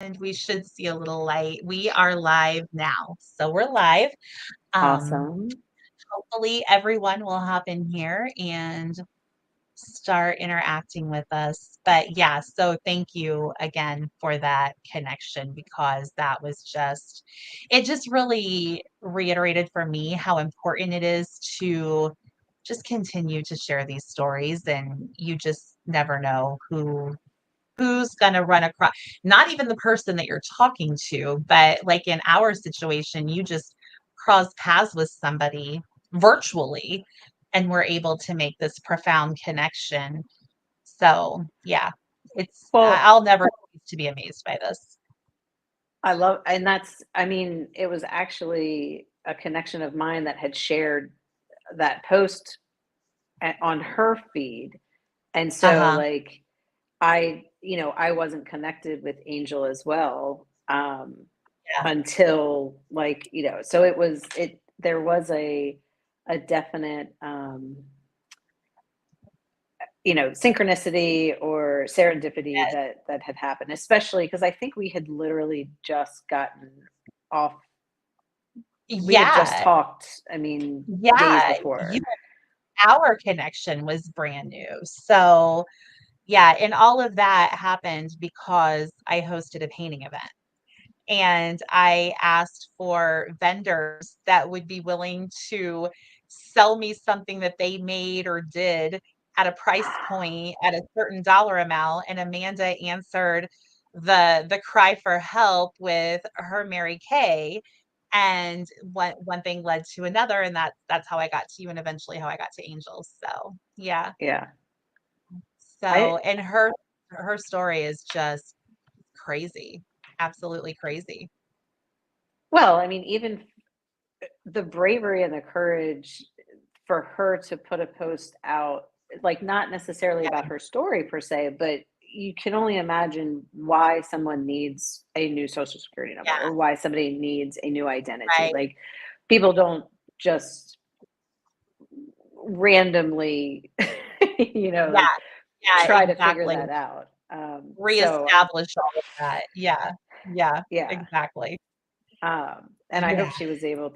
And we should see a little light. We are live now. So we're live. Um, Awesome. Hopefully everyone will hop in here and start interacting with us. But yeah, so thank you again for that connection because that was just, it just really reiterated for me how important it is to just continue to share these stories. And you just never know who's going to run across, not even the person that you're talking to, but like in our situation, you just cross paths with somebody virtually and we're able to make this profound connection. So yeah, Well, I'll never cease to be amazed by this. I love, and that's, I mean, it was actually a connection of mine that had shared that post on her feed. And so, Uh-huh. like, I wasn't connected with Angel as well, Yeah. until like, so there was a definite, synchronicity or serendipity that had happened, especially because I think we had literally just gotten off. We had just Yeah. talked, I mean, days Yeah. before. Our connection was brand new. So yeah, and all of that happened because I hosted a painting event. And I asked for vendors that would be willing to sell me something that they made or did at a price point at a certain dollar amount. And Amanda answered the cry for help with her Mary Kay. And one thing led to another, and that's how I got to you, and eventually how I got to Angels. So yeah. Yeah. So I and her story is just crazy, absolutely crazy. Well, I mean, even the bravery and the courage for her to put a post out, like not necessarily about her story per se, but you can only imagine why someone needs a new social security number Yeah, or why somebody needs a new identity. right. Like people don't just randomly, Yeah, like yeah, try to figure exactly. that out. So Reestablish all of that. Yeah, yeah, yeah. exactly. And Yeah, I hope she was able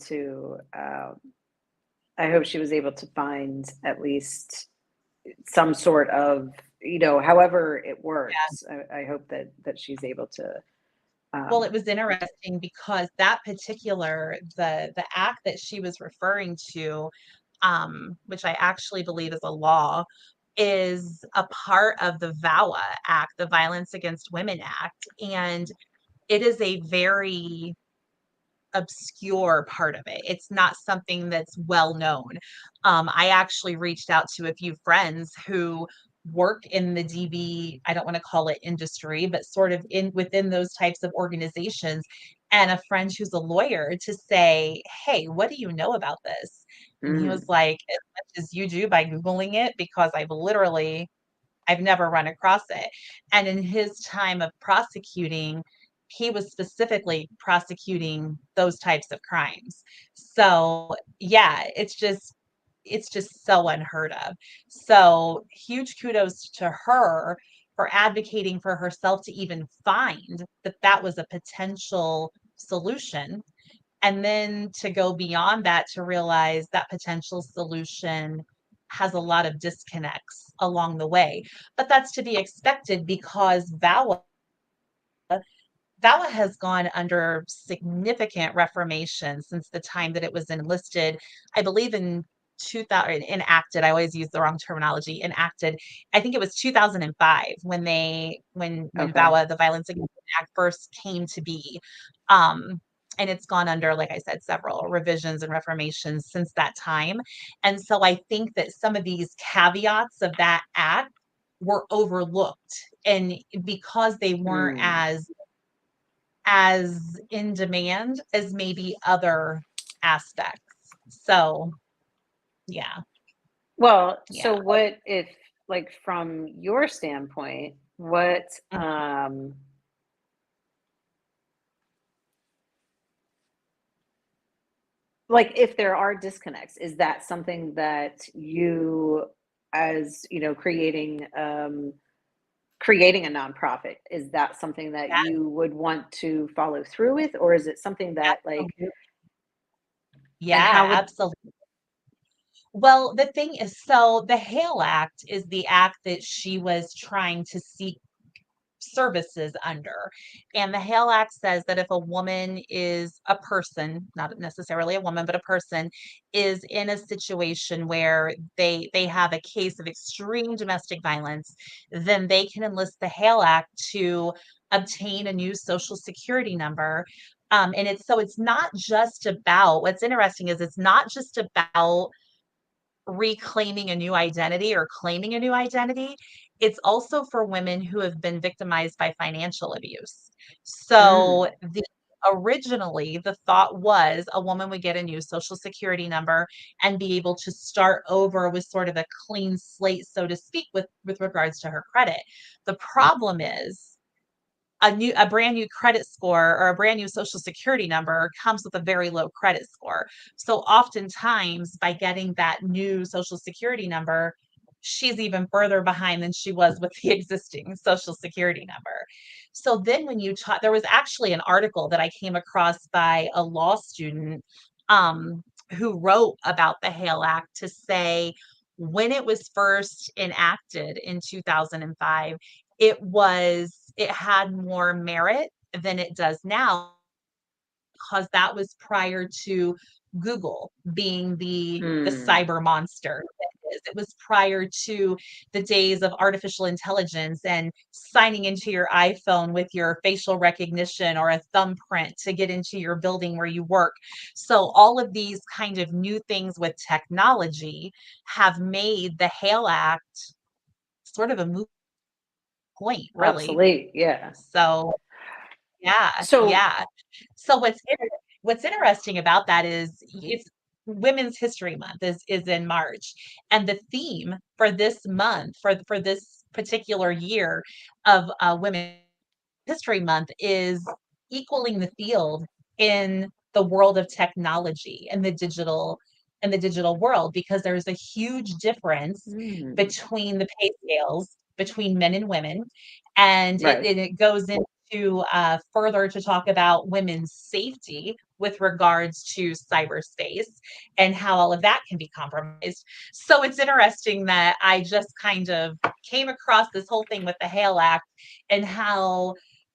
to find at least some sort of, however it yeah. works. I hope that she's able to. Well, Um, it was interesting because that particular the act that she was referring to, which I actually believe is a law, is a part of the VAWA Act, the Violence Against Women Act, and it is a very obscure part of it. It's not something that's well known. I actually reached out to a few friends who work in the DV, I don't want to call it industry, but sort of in within those types of organizations, and a friend who's a lawyer to say, "Hey, what do you know about this?" And he was mm, like, "As much as you do by Googling it, because I've never run across it." And in his time of prosecuting, he was specifically prosecuting those types of crimes. So, yeah, it's just so unheard of. So, huge kudos to her for advocating for herself to even find that that was a potential solution, and then to go beyond that to realize that potential solution has a lot of disconnects along the way. But that's to be expected because VAWA has gone under significant reformation since the time that it was enlisted, I believe in 2000, enacted. I always use the wrong terminology. Enacted. I think it was 2005 when okay. VAWA, the Violence Against Women Act, first came to be. Um, and it's gone under, like I said, several revisions and reformations since that time. And so I think that some of these caveats of that act were overlooked. And because they weren't Mm. as in demand as maybe other aspects. So, yeah, Well, yeah. so what if, like, from your standpoint, what, like, if there are disconnects, is that something that you, as creating creating a nonprofit, is that something that Yeah, you would want to follow through with, or is it something that like, absolutely. and Yeah, how would absolutely. Well, the thing is, so the Hale Act is the act that she was trying to seek services under. And the Hale Act says that if a woman is a person, not necessarily a woman, but a person is in a situation where they have a case of extreme domestic violence, then they can enlist the Hale Act to obtain a new social security number. And it's not just about, what's interesting is it's not just about reclaiming a new identity or claiming a new identity. It's also for women who have been victimized by financial abuse. mm, So originally the thought was a woman would get a new social security number and be able to start over with sort of a clean slate, so to speak, with regards to her credit. The problem is a brand new credit score or a brand new social security number comes with a very low credit score. So oftentimes by getting that new social security number, she's even further behind than she was with the existing social security number. So then when you talk, there was actually an article that I came across by a law student who wrote about the Hale Act to say when it was first enacted in 2005, it had more merit than it does now because that was prior to Google being the mm, cyber monster that it is. It was prior to the days of artificial intelligence and signing into your iPhone with your facial recognition or a thumbprint to get into your building where you work. So all of these kind of new things with technology have made the Hale Act sort of a moot point, really. obsolete, yeah. So yeah, So yeah. So what's interesting about that is it's Women's History Month is in March, and the theme for this month for this particular year of Women's History Month is equaling the field in the world of technology and the digital world because there's a huge difference mm, between the pay scales between men and women, and right. it goes into further to talk about women's safety with regards to cyberspace and how all of that can be compromised. So it's interesting that I just kind of came across this whole thing with the Hale Act and how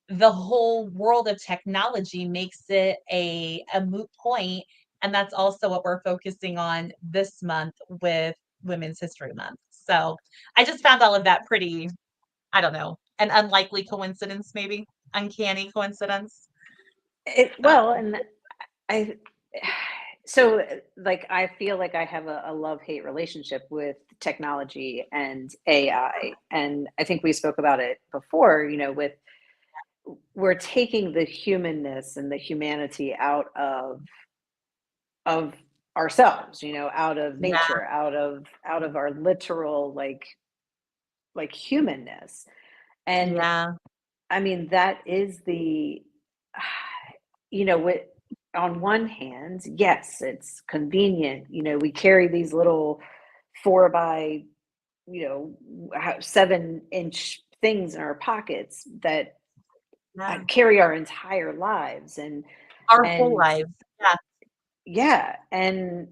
the whole world of technology makes it a moot point. And that's also what we're focusing on this month with Women's History Month. So I just found all of that pretty, I don't know, an unlikely coincidence, maybe uncanny coincidence. Well, So and I so like I feel like I have a love-hate relationship with technology and AI. And I think we spoke about it before, with we're taking the humanness and the humanity out of ourselves, out of yeah, nature, out of our literal like humanness. And yeah, I mean, that is the, with, on one hand, yes, it's convenient. We carry these little 4 by, 7-inch things in our pockets that yeah. carry our entire lives. And, Our whole and lives. Yeah, yeah, and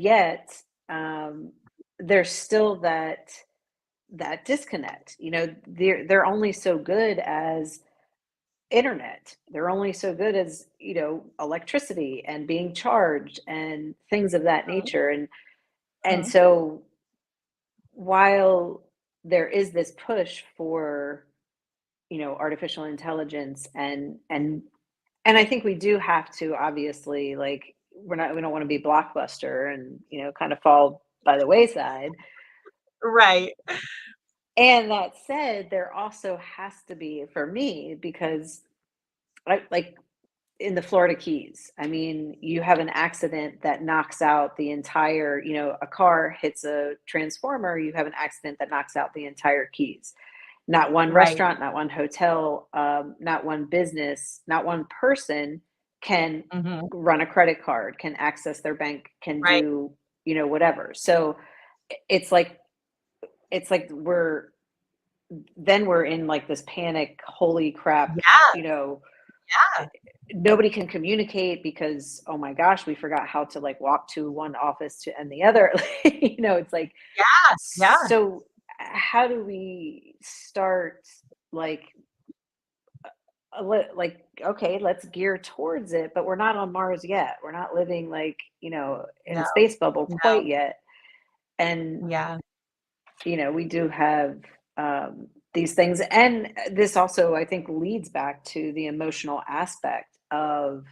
yet, um, there's still that disconnect. They're only so good as internet. They're only so good as, electricity and being charged and things of that mhm, nature. And mhm. so while there is this push for, artificial intelligence and I think we do have to obviously like we don't want to be blockbuster and, kind of fall by the wayside. Right. And that said, there also has to be for me because like in the Florida Keys. I mean, you have an accident that knocks out the entire, a car hits a transformer, you have an accident that knocks out the entire Keys. Not one Right. restaurant, not one hotel, not one business, not one person can Mhm. run a credit card, can access their bank, can Right. do, whatever. So it's like it's like then we're in like this panic, holy crap, Yeah, you know, yeah, nobody can communicate because, oh my gosh, we forgot how to like walk to one office to and the other. It's like, yeah, yeah, so how do we start like like, okay, let's gear towards it, but we're not on Mars yet. We're not living like, in a no, space bubble no, quite yet. And, yeah, we do have these things. And this also, I think, leads back to the emotional aspect of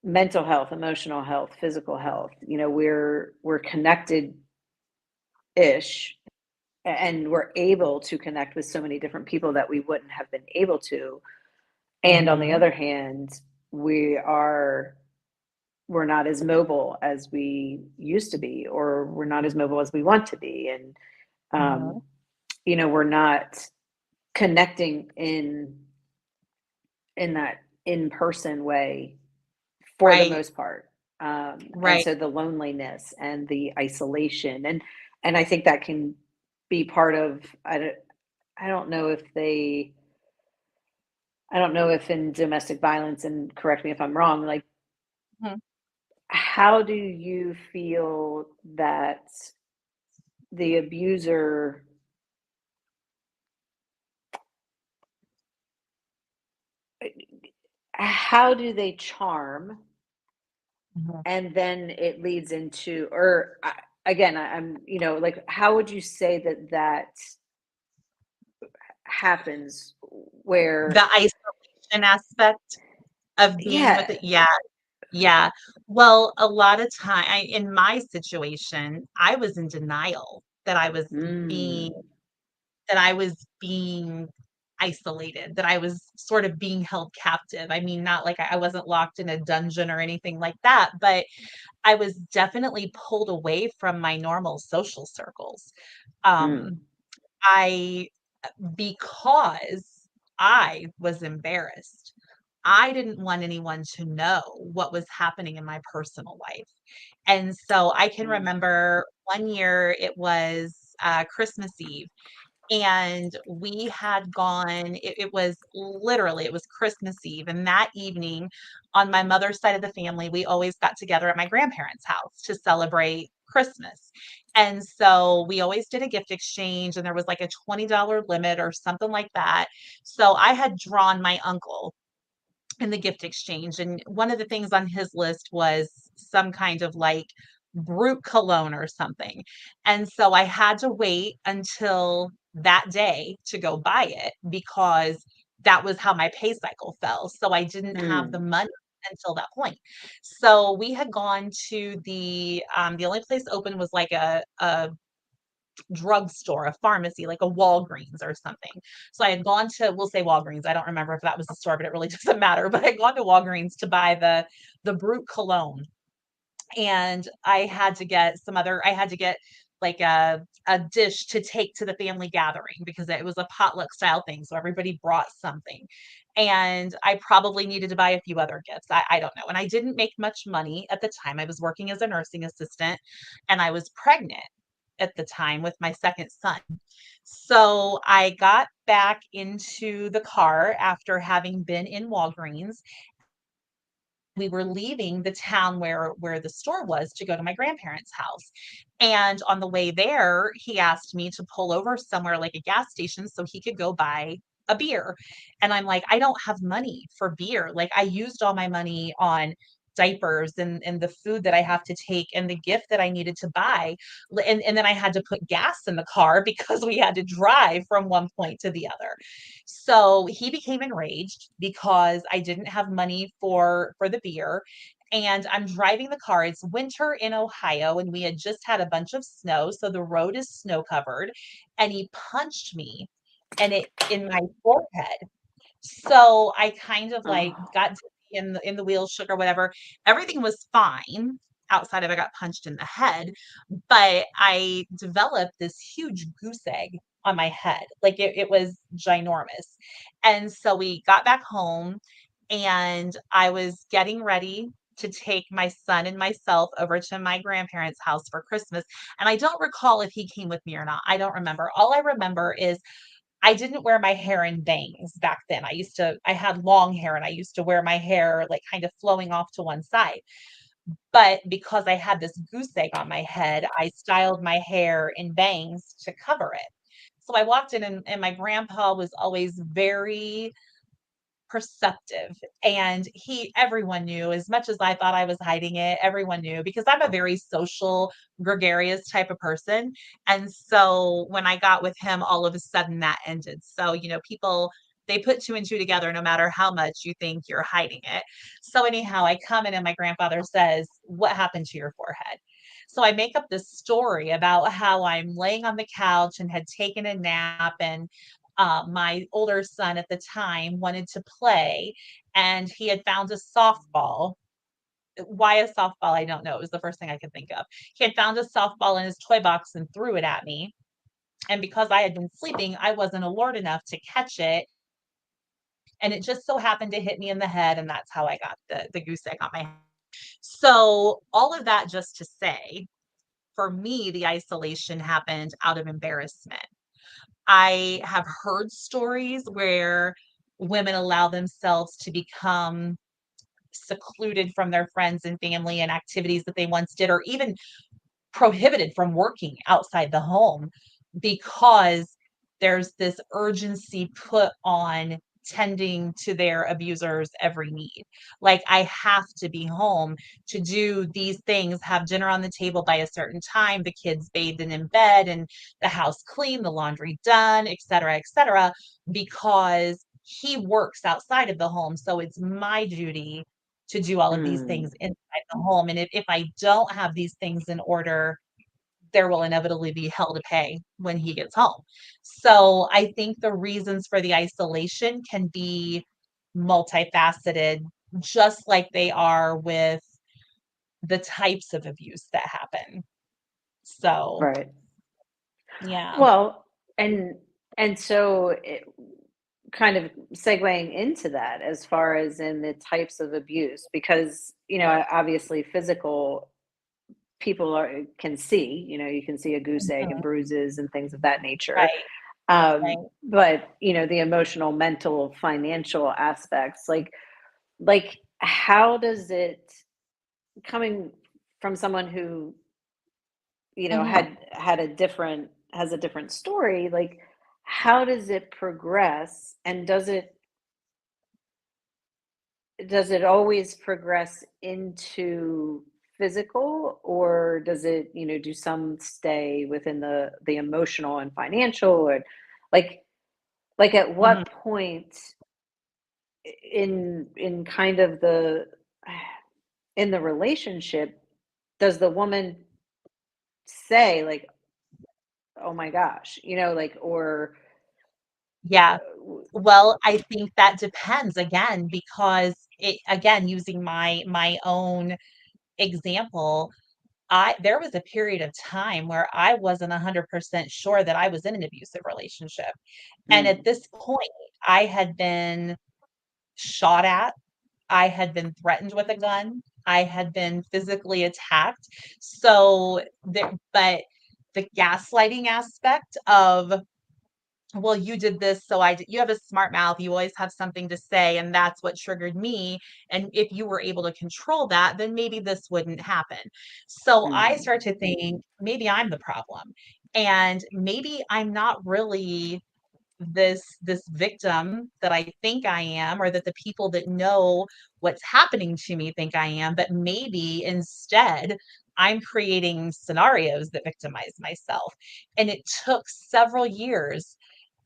mental health, emotional health, physical health. We're connected ish, and we're able to connect with so many different people that we wouldn't have been able to. And on the mhm, other hand, we are we're not as mobile as we used to be, or we're not as mobile as we want to be. And mhm, we're not connecting in that in-person way for the right, most part. And right, so the loneliness and the isolation, and I think that can be part of, I don't know if they I don't know if in domestic violence, and correct me if I'm wrong, like, mhm, how do you feel that the abuser, how do they charm, mhm. and then it leads into, or again, I'm, like, how would you say that that happens The where, isolation aspect of being with yeah. it, yeah, yeah. Well, a lot of time in my situation, I was in denial being Mm, that I was being isolated, that I was sort of being held captive. I mean, not like I wasn't locked in a dungeon or anything like that, but I was definitely pulled away from my normal social circles. mm, Um, I because I was embarrassed. I didn't want anyone to know what was happening in my personal life. And so I can mm, remember one year it was Christmas Eve and we had gone it was literally it was Christmas Eve, and that evening on my mother's side of the family we always got together at my grandparents house to celebrate Christmas. And so we always did a gift exchange, and there was like a $20 limit or something like that. So I had drawn my uncle in the gift exchange. And one of the things on his list was some kind of like brute cologne or something. And so I had to wait until that day to go buy it because that was how my pay cycle fell. So I didn't have the mm, money until that point. So we had gone to the only place open was like a drugstore, a pharmacy, like a Walgreens or something. So I had gone to, we'll say Walgreens. I don't remember if that was the store, but it really doesn't matter. But I had gone to Walgreens to buy the Brute cologne, and I had to get like a dish to take to the family gathering because it was a potluck style thing. So everybody brought something. And I probably needed to buy a few other gifts. I don't know. And I didn't make much money at the time. I was working as a nursing assistant and I was pregnant at the time with my second son. So I got back into the car after having been in Walgreens. We were leaving the town where the store was to go to my grandparents' house. And on the way there, he asked me to pull over somewhere like a gas station so he could go buy a beer. And I'm like, I don't have money for beer. Like I used all my money on diapers and the food that I have to take and the gift that I needed to buy. And then I had to put gas in the car because we had to drive from one point to the other. So he became enraged because I didn't have money for the beer. And I'm driving the car. It's winter in Ohio, and we had just had a bunch of snow, so the road is snow covered. And he punched me, and it in my forehead. So I kind of like oh, got dizzy in the wheels, shook or whatever. Everything was fine outside of I got punched in the head, but I developed this huge goose egg on my head. Like it was ginormous. And so we got back home and I was getting ready to take my son and myself over to my grandparents' house for Christmas. And I don't recall if he came with me or not. I don't remember. All I remember is I didn't wear my hair in bangs back then. I had long hair and I used to wear my hair like kind of flowing off to one side. But because I had this goose egg on my head, I styled my hair in bangs to cover it. So I walked in and my grandpa was always very perceptive, and everyone knew. As much as I thought I was hiding it, everyone knew, because I'm a very social, gregarious type of person. And so when I got with him, all of a sudden that ended. So, people, they put two and two together no matter how much you think you're hiding it. So anyhow, I come in and my grandfather says, "What happened to your forehead?" So I make up this story about how I'm laying on the couch and had taken a nap, and my older son at the time wanted to play, and he had found a softball. Why a softball? I don't know. It was the first thing I could think of. He had found a softball in his toy box and threw it at me. And because I had been sleeping, I wasn't alert enough to catch it. And it just so happened to hit me in the head. And that's how I got the goose egg on my head. So, all of that just to say, for me, the isolation happened out of embarrassment. I have heard stories where women allow themselves to become secluded from their friends and family and activities that they once did, or even prohibited from working outside the home, because there's this urgency put on tending to their abuser's every need. Like, I have to be home to do these things, have dinner on the table by a certain time, the kids bathed and in bed, and the house clean, the laundry done, et cetera, because he works outside of the home. So it's my duty to do all of these things Mm, inside the home. And if I don't have these things in order, there will inevitably be hell to pay when he gets home. So I think the reasons for the isolation can be multifaceted, just like they are with the types of abuse that happen. So, right. yeah. Well, and so kind of segueing into that as far as in the types of abuse, because obviously physical people can see, you can see a goose egg and Mhm. bruises and things of that nature. Right, right. But the emotional, mental, financial aspects, like how does it, coming from someone who Mhm. had has a different story, like how does it progress, and does it always progress into physical, or does it, do some stay within the emotional and financial, or like at Mhm. what point in kind of the in the relationship does the woman say like, oh my gosh, like, or Yeah. Well, I think that depends, again, because using my own example, there was a period of time where I wasn't 100% sure that I was in an abusive relationship. And at mm, this point, I had been shot at, I had been threatened with a gun, I had been physically attacked. So there, but the gaslighting aspect of, well, you did this, so you have a smart mouth, you always have something to say, and that's what triggered me. And if you were able to control that, then maybe this wouldn't happen. So I mm, start to think maybe I'm the problem. And maybe I'm not really this victim that I think I am, or that the people that know what's happening to me think I am, but maybe instead I'm creating scenarios that victimize myself. And it took several years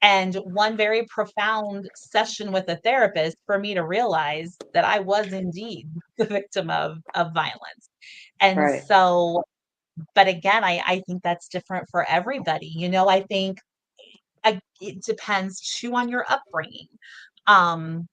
and one very profound session with a therapist for me to realize that I was indeed the victim of violence. And right, so, but again, I think that's different for everybody. I think it depends too on your upbringing. Um,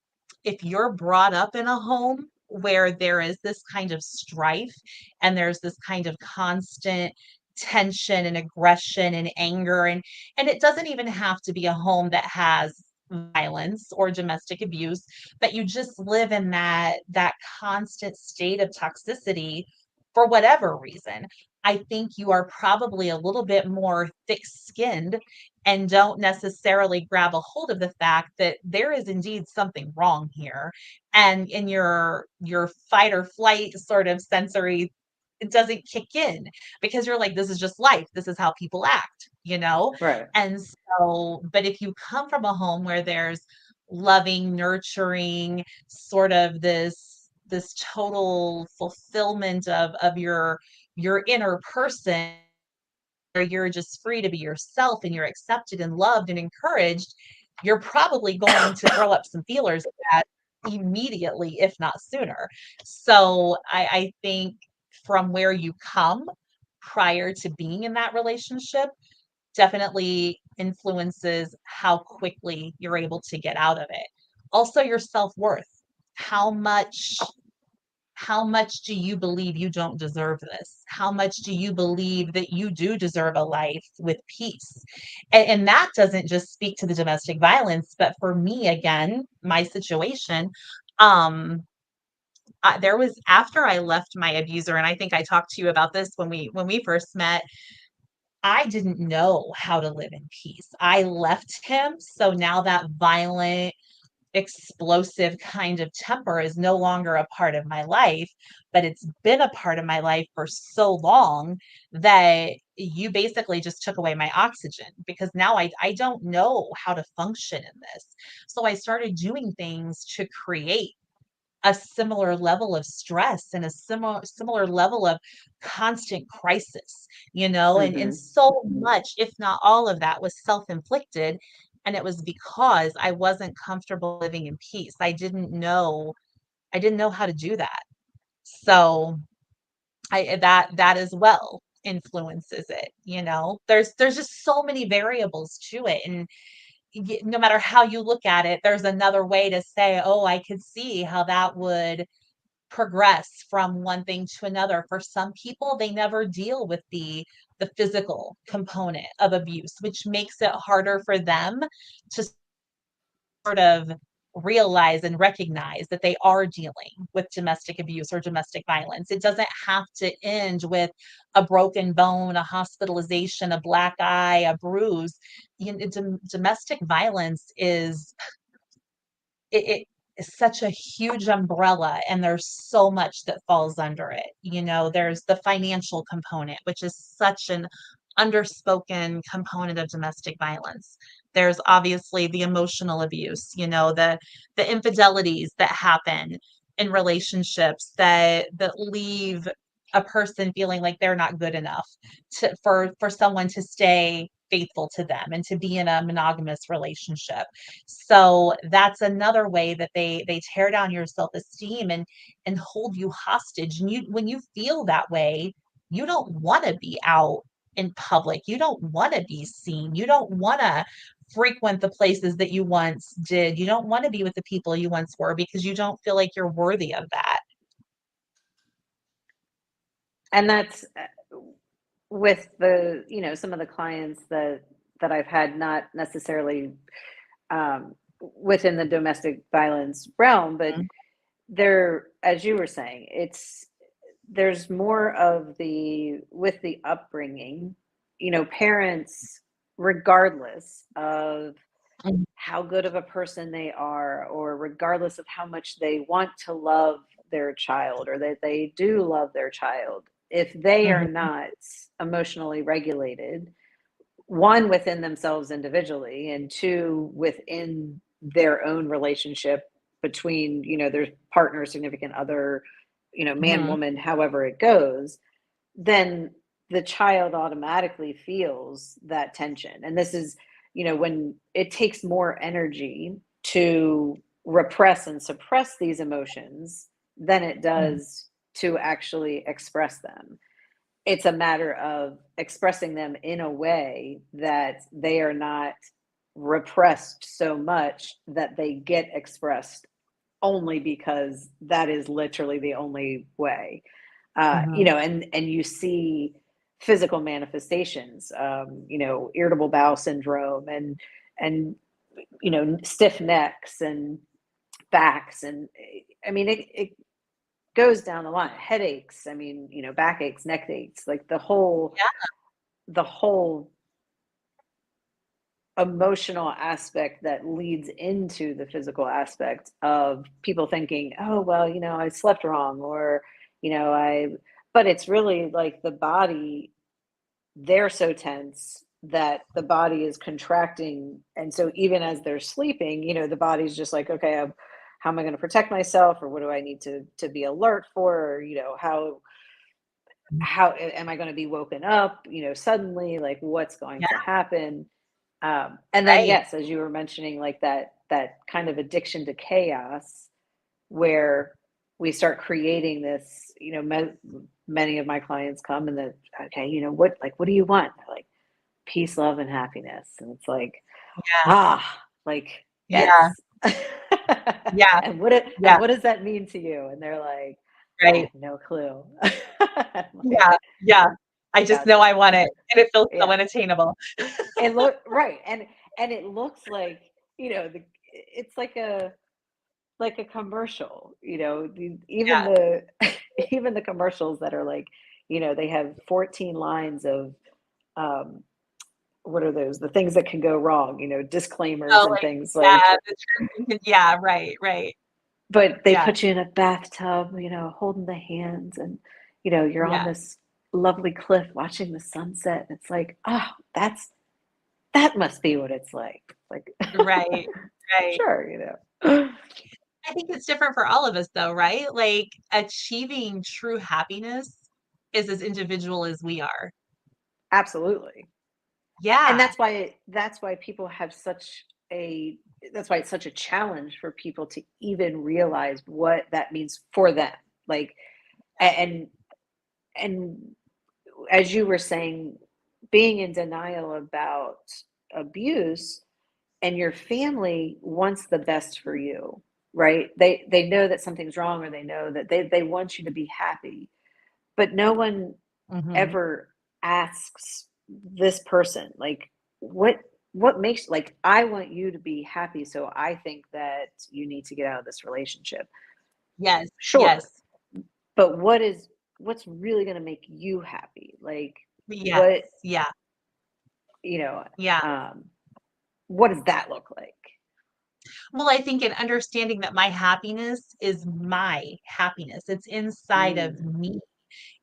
if you're brought up in a home where there is this kind of strife and there's this kind of constant tension and aggression and anger, and it doesn't even have to be a home that has violence or domestic abuse, but you just live in that constant state of toxicity for whatever reason, I think you are probably a little bit more thick-skinned and don't necessarily grab a hold of the fact that there is indeed something wrong here. And in your fight or flight sort of sensory, it doesn't kick in because you're like, this is just life. This is how people act, you know? Right. And so, but if you come from a home where there's loving, nurturing, sort of this total fulfillment of your inner person, where you're just free to be yourself and you're accepted and loved and encouraged, you're probably going to throw up some feelers at that immediately, if not sooner. So I think from where you come prior to being in that relationship definitely influences how quickly you're able to get out of it. Also, your self-worth. How much how much do you believe you don't deserve this? How much do you believe that you do deserve a life with peace? And that doesn't just speak to the domestic violence, but for me, again, my situation, um, there was after I left my abuser, and I think I talked to you about this when we first met. I didn't know how to live in peace. I left him, so now that violent explosive kind of temper is no longer a part of my life, but it's been a part of my life for so long that you basically just took away my oxygen because now I don't know how to function in this. So I started doing things to create a similar level of stress and a similar level of constant crisis, you know, and Hmm. so much, if not all of that was self-inflicted. And it was because I wasn't comfortable living in peace. I didn't know how to do that. So that as well influences it, you know. There's just so many variables to it. And no matter how you look at it, there's another way to say, oh, I could see how that would progress from one thing to another. For some people, they never deal with the physical component of abuse, which makes it harder for them to sort of realize and recognize that they are dealing with domestic abuse or domestic violence. It doesn't have to end with a broken bone, a hospitalization, a black eye, a bruise. Domestic violence it is such a huge umbrella, and there's so much that falls under it. You know, there's the financial component, which is such an underspoken component of domestic violence. There's obviously the emotional abuse, you know, the infidelities that happen in relationships that leave a person feeling like they're not good enough for someone to stay faithful to them and to be in a monogamous relationship. So that's another way that they tear down your self-esteem and hold you hostage. And you when you feel that way, you don't want to be out in public. You don't want to be seen. You don't want to frequent the places that you once did. You don't want to be with the people you once were because you don't feel like you're worthy of that. And that's with the, some of the clients that I've had, not necessarily within the domestic violence realm, but Mhm, there, as you were saying, there's more of the with the upbringing, parents, regardless of mhm, how good of a person they are, or regardless of how much they want to love their child or that they do love their child, if they are mhm, not emotionally regulated, one, within themselves individually, and two, within their own relationship between, their partner, significant other, man, mhm, woman, however it goes, then the child automatically feels that tension. And this is, when it takes more energy to repress and suppress these emotions than it mhm, does to actually express them. It's a matter of expressing them in a way that they are not repressed so much that they get expressed only because that is literally the only way. mhm, And you see physical manifestations, irritable bowel syndrome, and stiff necks and backs, and I mean, goes down the line. Headaches, I mean, backaches, neck aches, like the whole emotional aspect that leads into the physical aspect of people thinking, oh, well, I slept wrong, or, I, but it's really like the body, they're so tense that the body is contracting. And so even as they're sleeping, the body's just like, okay, how am I going to protect myself? Or what do I need to be alert for? Or, how am I going to be woken up, suddenly, like what's going Yeah, to happen? And then, right. yes, as you were mentioning, like that kind of addiction to chaos, where we start creating this, many of my clients come and then, okay, what do you want? They're like, peace, love, and happiness. And it's like, Yeah, like, yeah, yes. yeah, And yeah, what does that mean to you? And they're like, I right. have no clue. I'm like, Yeah, yeah. I just know gotcha. I want it, and it feels so Yeah. unattainable. It look right. And it looks like, it's like a commercial, even Yeah. the even the commercials that are like, they have 14 lines of, um what are those? The things that can go wrong, disclaimers Oh, and like, things like, yeah, the terms and yeah, right, right. but they Yeah, put you in a bathtub, holding the hands, and you're on yeah. this lovely cliff watching the sunset. And it's like, oh, that must be what it's like. Like, Right, right. sure, I think it's different for all of us though, right? Like, achieving true happiness is as individual as we are. Absolutely. And Yeah. that's why people have such a that's why it's such a challenge for people to even realize what that means for them. Like, and and as you were saying, being in denial about abuse, and your family wants the best for you, right? They know that something's wrong, or they know that they want you to be happy, but no one Mhm. ever asks this person, like, what makes, like, I want you to be happy, so I think that you need to get out of this relationship. Yes, Sure, yes, but what's really going to make you happy? Like, yes, what, yeah, you know yeah. um what does that look like? Well, I think in understanding that my happiness is my happiness, it's inside of Mm. me.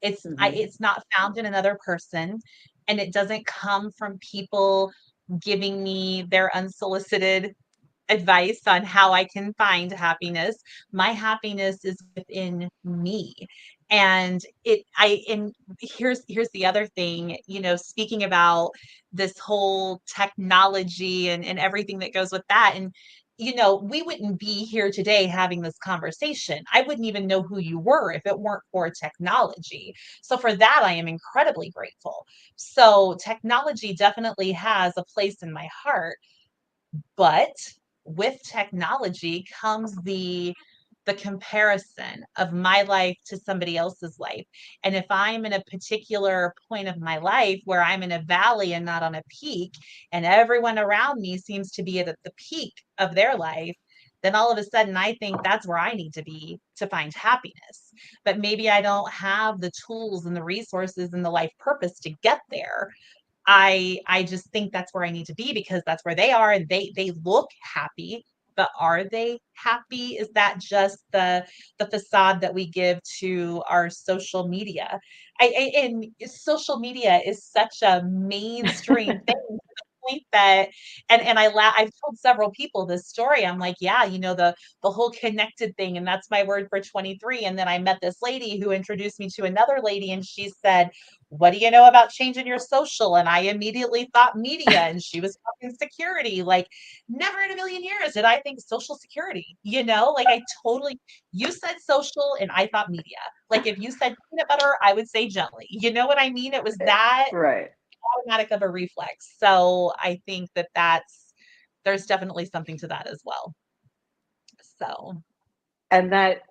Hmm. It's not found in another person, and it doesn't come from people giving me their unsolicited advice on how I can find happiness. My happiness is within me. And here's the other thing, speaking about this whole technology and everything that goes with that. And we wouldn't be here today having this conversation. I wouldn't even know who you were if it weren't for technology. So for that, I am incredibly grateful. So technology definitely has a place in my heart, but with technology comes the comparison of my life to somebody else's life. And if I'm in a particular point of my life where I'm in a valley and not on a peak, and everyone around me seems to be at the peak of their life, then all of a sudden I think that's where I need to be to find happiness. But maybe I don't have the tools and the resources and the life purpose to get there. I just think that's where I need to be because that's where they are, and they look happy, but are they happy? Is that just the facade that we give to our social media? And social media is such a mainstream thing to the point that, and I've told several people this story. I'm like, yeah, the whole connected thing, and that's my word for 23. And then I met this lady who introduced me to another lady, and she said, what do you know about changing your social? And I immediately thought media, and she was talking security. Like, never in a million years did I think social security, like you said social and I thought media. Like, if you said peanut butter, I would say jelly. You know what I mean? It was that Right. automatic of a reflex. So I think there's definitely something to that as well. So, And that,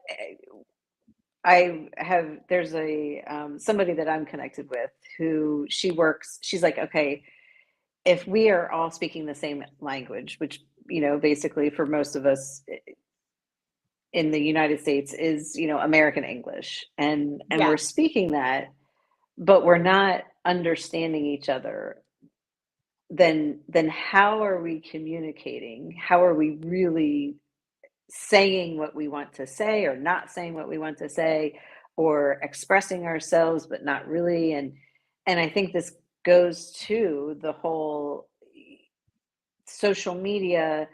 there's a, somebody that I'm connected with, who she's like, okay, if we are all speaking the same language, which, basically for most of us in the United States is, American English, and we're Yeah. speaking that, but we're not understanding each other. Then how are we communicating? How are we really saying what we want to say, or not saying what we want to say, or expressing ourselves but not really? And I think this goes to the whole social media.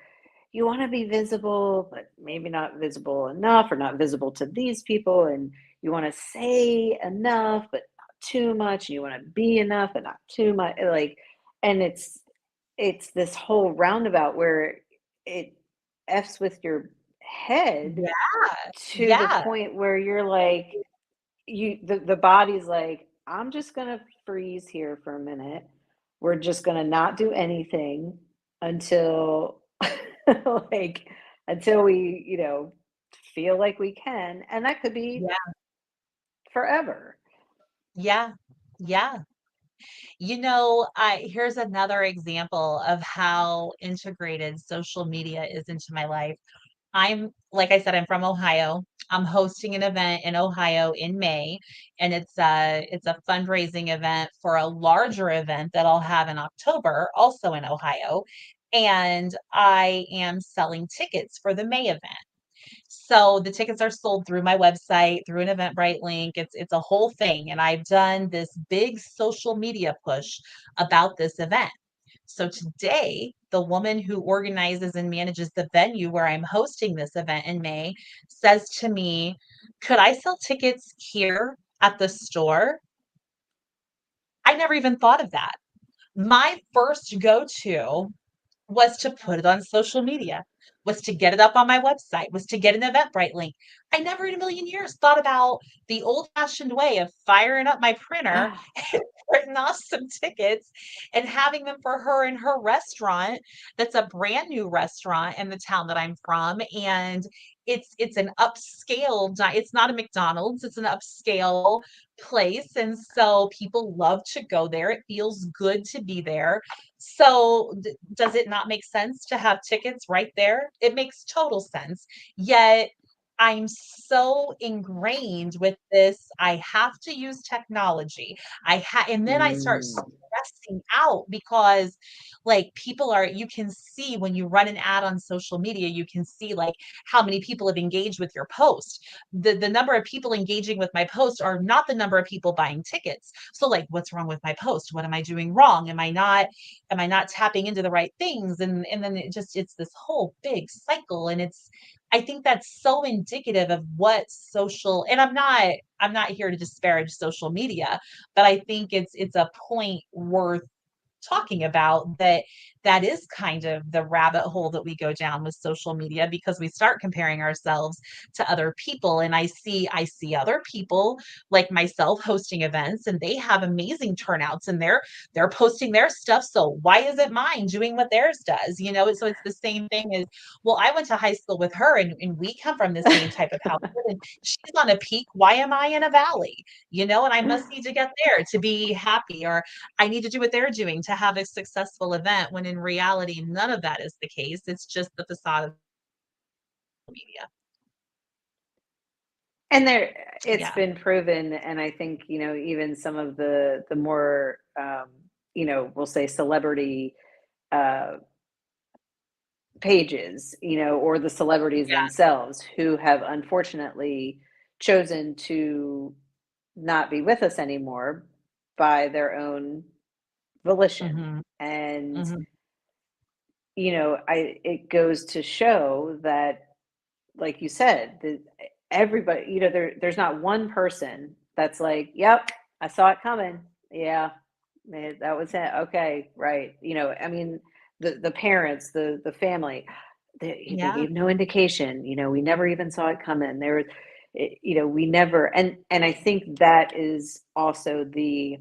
You want to be visible, but maybe not visible enough, or not visible to these people. And you want to say enough, but not too much. And you want to be enough, but not too much. Like, and it's this whole roundabout where it f's with your head Yeah. to the Yeah. point where you're like, the body's like, I'm just gonna freeze here for a minute. We're just gonna not do anything until like until we, feel like we can. And that could be Yeah. forever. Yeah. Yeah. I here's another example of how integrated social media is into my life. Like I said, I'm from Ohio. I'm hosting an event in Ohio in May, and it's a fundraising event for a larger event that I'll have in October, also in Ohio. And I am selling tickets for the May event. So the tickets are sold through my website, through an Eventbrite link. It's a whole thing. And I've done this big social media push about this event. So today, the woman who organizes and manages the venue where I'm hosting this event in May says to me, "Could I sell tickets here at the store?" I never even thought of that. My first go to was to put it on social media, was to get it up on my website, was to get an Eventbrite link. I never in a million years thought about the old-fashioned way of firing up my printer and printing off some tickets and having them for her in her restaurant. That's a brand new restaurant in the town that I'm from, and it's an upscale it's not a McDonald's, it's an upscale place, and so people love to go there. It feels good to be there. So, does it not make sense to have tickets right there? It makes total sense. Yet, I'm so ingrained with this. I have to use technology. And then I start Mm. stressing out because, like, you can see when you run an ad on social media, you can see like how many people have engaged with your post. The number of people engaging with my post are not the number of people buying tickets. So, like, what's wrong with my post? What am I doing wrong? Am I not tapping into the right things? And then it's this whole big cycle. And I think that's so indicative of what social, and I'm not here to disparage social media, but I think it's a point worth talking about, that is kind of the rabbit hole that we go down with social media, because we start comparing ourselves to other people. And I see other people like myself hosting events, and they have amazing turnouts, and they're posting their stuff. So why isn't mine doing what theirs does? So it's the same thing as, well, I went to high school with her, and we come from the same type of household, and she's on a peak. Why am I in a valley? And I must need to get there to be happy, or I need to do what they're doing to have a successful event, when in reality, none of that is the case. It's just the facade of media. And there, it's Yeah. been proven. And I think, even some of the more, we'll say celebrity uh, pages, or the celebrities Yeah. themselves, who have unfortunately chosen to not be with us anymore by their own volition. Mhm. And, Mhm. it goes to show that, like you said, that everybody, there's not one person that's like, yep, I saw it coming. Yeah, that was it. Okay, right. I mean, the parents, the family, they Yeah. gave no indication. We never even saw it coming. We never. And I think that is also the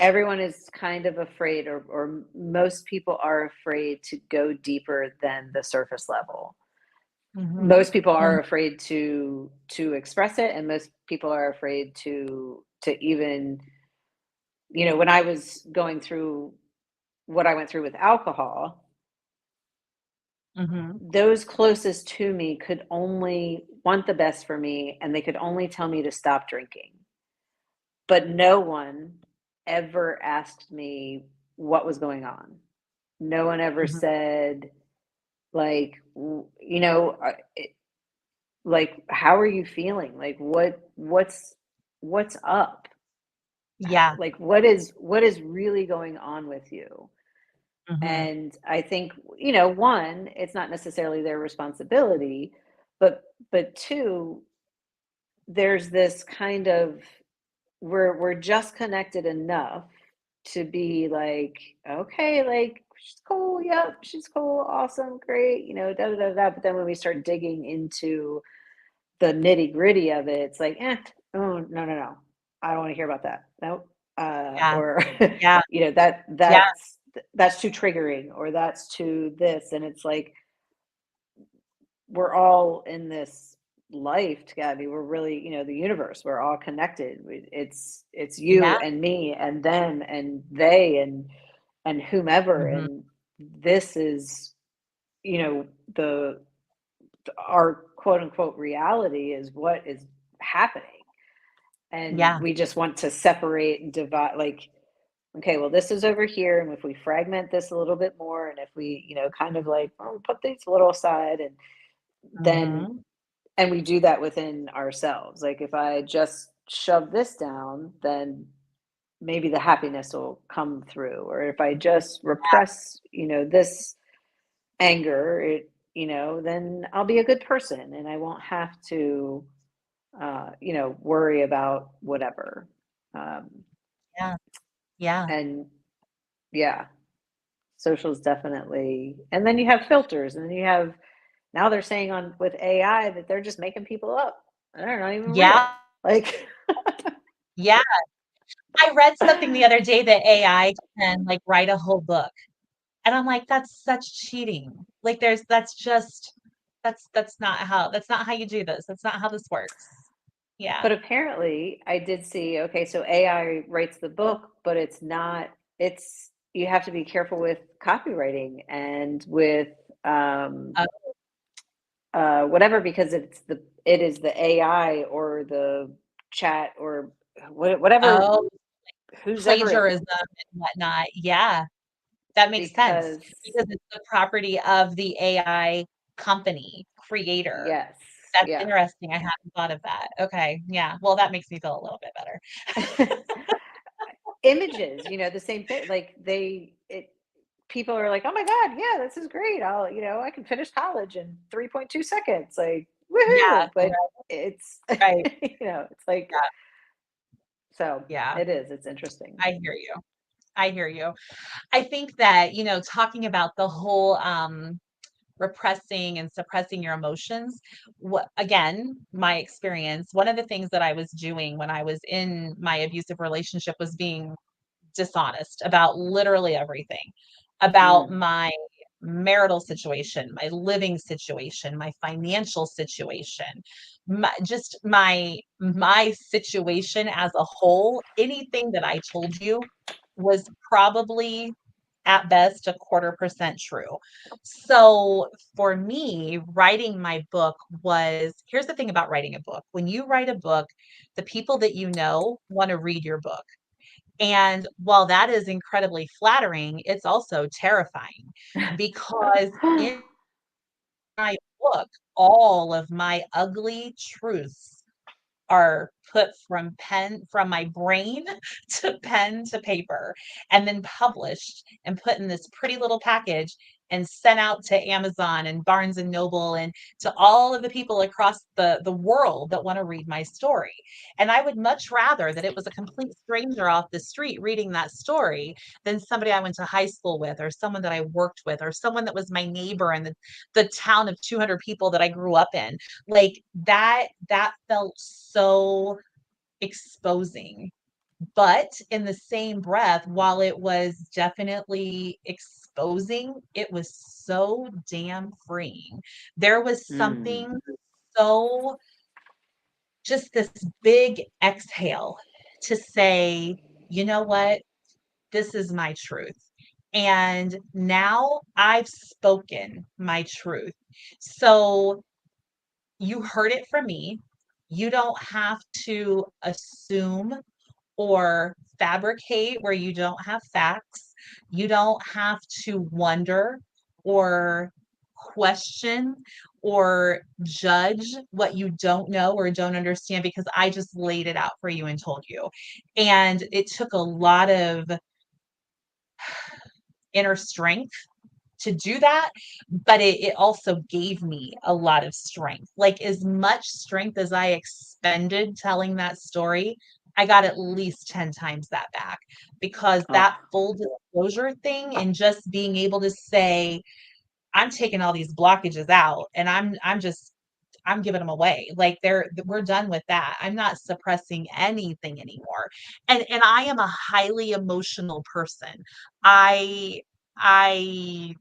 everyone is kind of afraid, or most people are afraid to go deeper than the surface level. Mhm. Most people Mhm. are afraid to express it, and most people are afraid to even, when I was going through what I went through with alcohol, Mhm. those closest to me could only want the best for me, and they could only tell me to stop drinking. But no one ever asked me what was going on. No one ever Mhm. said, like, like, how are you feeling? Like, what's up? Yeah. Like, what is really going on with you? Mhm. And I think, one, it's not necessarily their responsibility, but two, there's this kind of, we're just connected enough to be like, okay, like, she's cool, yep, she's cool, awesome, great, da da da da. But then when we start digging into the nitty gritty of it, it's like, oh, no, no, no, I don't want to hear about that. No, Yeah. or Yeah. that Yeah. that's too triggering, or that's too this, and it's like, we're all in this life together. I mean, we're really, the universe. We're all connected. It's you Yeah. and me and them and they and whomever. Mhm. And this is, you know, the our quote unquote reality is what is happening. And Yeah. we just want to separate and divide, like, okay, well, this is over here, and if we fragment this a little bit more, and if we, kind of like, oh, put these a little aside, and then Mhm. and we do that within ourselves. Like, if I just shove this down, then maybe the happiness will come through. Or if I just repress, this anger, then I'll be a good person and I won't have to, worry about whatever. Um, Yeah. Yeah. and yeah, social's definitely, and then you have filters, and then you have, now they're saying on with AI that they're just making people up. And they're not even real. Yeah. Like, Yeah. I read something the other day that AI can, like, write a whole book, and I'm like, "That's such cheating." Like, that's not how you do this. That's not how this works. Yeah. but apparently I did see, okay, so AI writes the book, but it's not, it's, you have to be careful with copywriting and with, um, Uh, whatever, because it is the AI or the chat or whatever, oh, who's ever it, plagiarism and whatnot. Yeah, that makes sense because because it's the property of the AI company creator. yes, That's yeah. interesting. I hadn't thought of that. Okay. Yeah. Well, that makes me feel a little bit better. Images, the same thing. Like, people are like, oh my God, yeah, this is great. I can finish college in 3.2 seconds. Like, Yeah. woohoo. But Right. it's, Right. it's like, Yeah. so Yeah. it's interesting. I hear you. I hear you. I think that, talking about the whole repressing and suppressing your emotions, what again, my experience, one of the things that I was doing when I was in my abusive relationship was being dishonest about literally everything, about Mm. my marital situation, my living situation, my financial situation, my situation as a whole. Anything that I told you was probably at best a quarter percent true. So for me, writing my book was, here's the thing about writing a book. When you write a book, the people that you know want to read your book. And while that is incredibly flattering, it's also terrifying because in my book, all of my ugly truths are put from my brain to pen to paper and then published and put in this pretty little package and sent out to Amazon and Barnes and Noble and to all of the people across the world that want to read my story. And I would much rather that it was a complete stranger off the street reading that story than somebody I went to high school with or someone that I worked with or someone that was my neighbor in the town of 200 people that I grew up in. Like that felt so exposing. But in the same breath, while it was definitely exposing, it was so damn freeing. There was Mm. something so, just this big exhale to say, you know what? This is my truth. And now I've spoken my truth. So you heard it from me. You don't have to assume or fabricate where you don't have facts. You don't have to wonder or question or judge what you don't know or don't understand, because I just laid it out for you and told you. And it took a lot of inner strength to do that, but it also gave me a lot of strength. Like, as much strength as I expended telling that story, I got at least 10 times that back, because Oh, that full disclosure thing and just being able to say, I'm taking all these blockages out and I'm giving them away. Like, we're done with that. I'm not suppressing anything anymore. And I am a highly emotional person. I I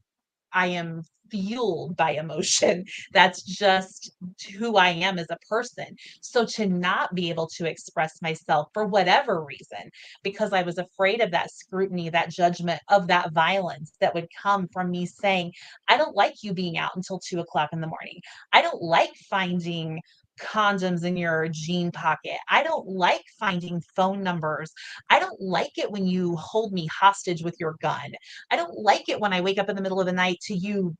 I am fueled by emotion. That's just who I am as a person. So to not be able to express myself for whatever reason, because I was afraid of that scrutiny, that judgment, of that violence that would come from me saying, I don't like you being out until 2 o'clock in the morning. I don't like finding condoms in your jean pocket. I don't like finding phone numbers. I don't like it when you hold me hostage with your gun. I don't like it when I wake up in the middle of the night to you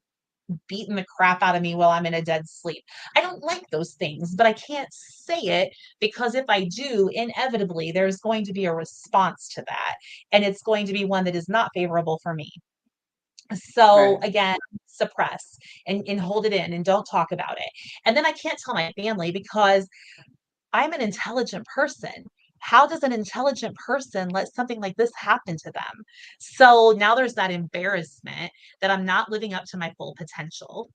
beating the crap out of me while I'm in a dead sleep. I don't like those things, but I can't say it, because if I do, inevitably there's going to be a response to that. And it's going to be one that is not favorable for me. So right. again, suppress and hold it in and don't talk about it. And then I can't tell my family because I'm an intelligent person. How does an intelligent person let something like this happen to them? So now there's that embarrassment that I'm not living up to my full potential.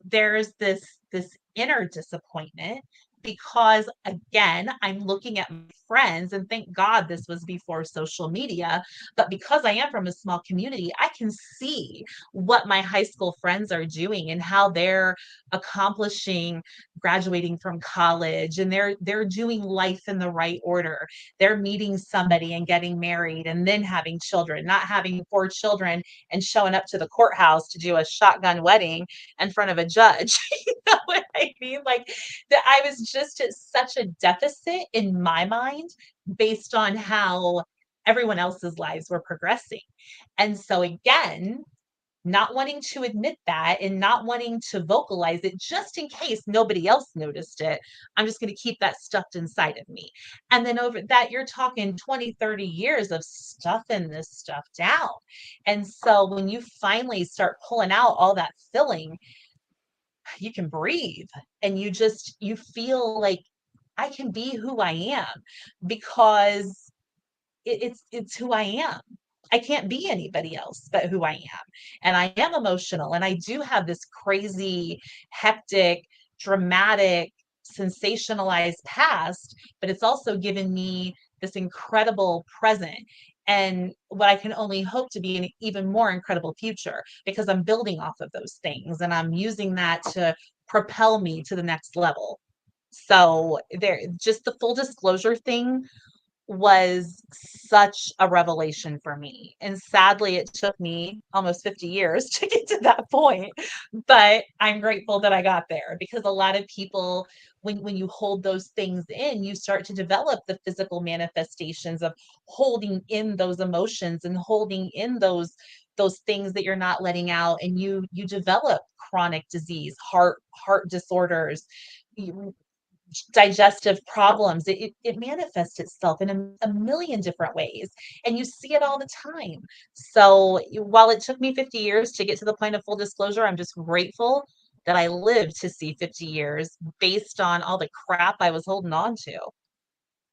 There's this inner disappointment, because again, I'm looking at my friends, and thank God this was before social media, but because I am from a small community, I can see what my high school friends are doing and how they're accomplishing graduating from college, and they're doing life in the right order. They're meeting somebody and getting married and then having children, not having 4 children and showing up to the courthouse to do a shotgun wedding in front of a judge. You know what I mean? Like, that I was just at such a deficit in my mind based on how everyone else's lives were progressing. And so again, not wanting to admit that and not wanting to vocalize it just in case nobody else noticed it, I'm just going to keep that stuffed inside of me. And then over that, you're talking 20, 30 years of stuffing this stuff down. And so when you finally start pulling out all that filling, you can breathe, and you feel like I can be who I am, because it's who I am. I can't be anybody else but who I am. And I am emotional, and I do have this crazy, hectic, dramatic, sensationalized past, but it's also given me this incredible present and what I can only hope to be an even more incredible future, because I'm building off of those things and I'm using that to propel me to the next level. So there, just the full disclosure thing was such a revelation for me. And sadly, it took me almost 50 years to get to that point. But I'm grateful that I got there, because a lot of people, when you hold those things in, you start to develop the physical manifestations of holding in those emotions and holding in those things that you're not letting out, and you develop chronic disease, heart disorders, digestive problems. It manifests itself in a million different ways, and you see it all the time. So while it took me 50 years to get to the point of full disclosure, I'm just grateful that I lived to see 50 years based on all the crap I was holding on to.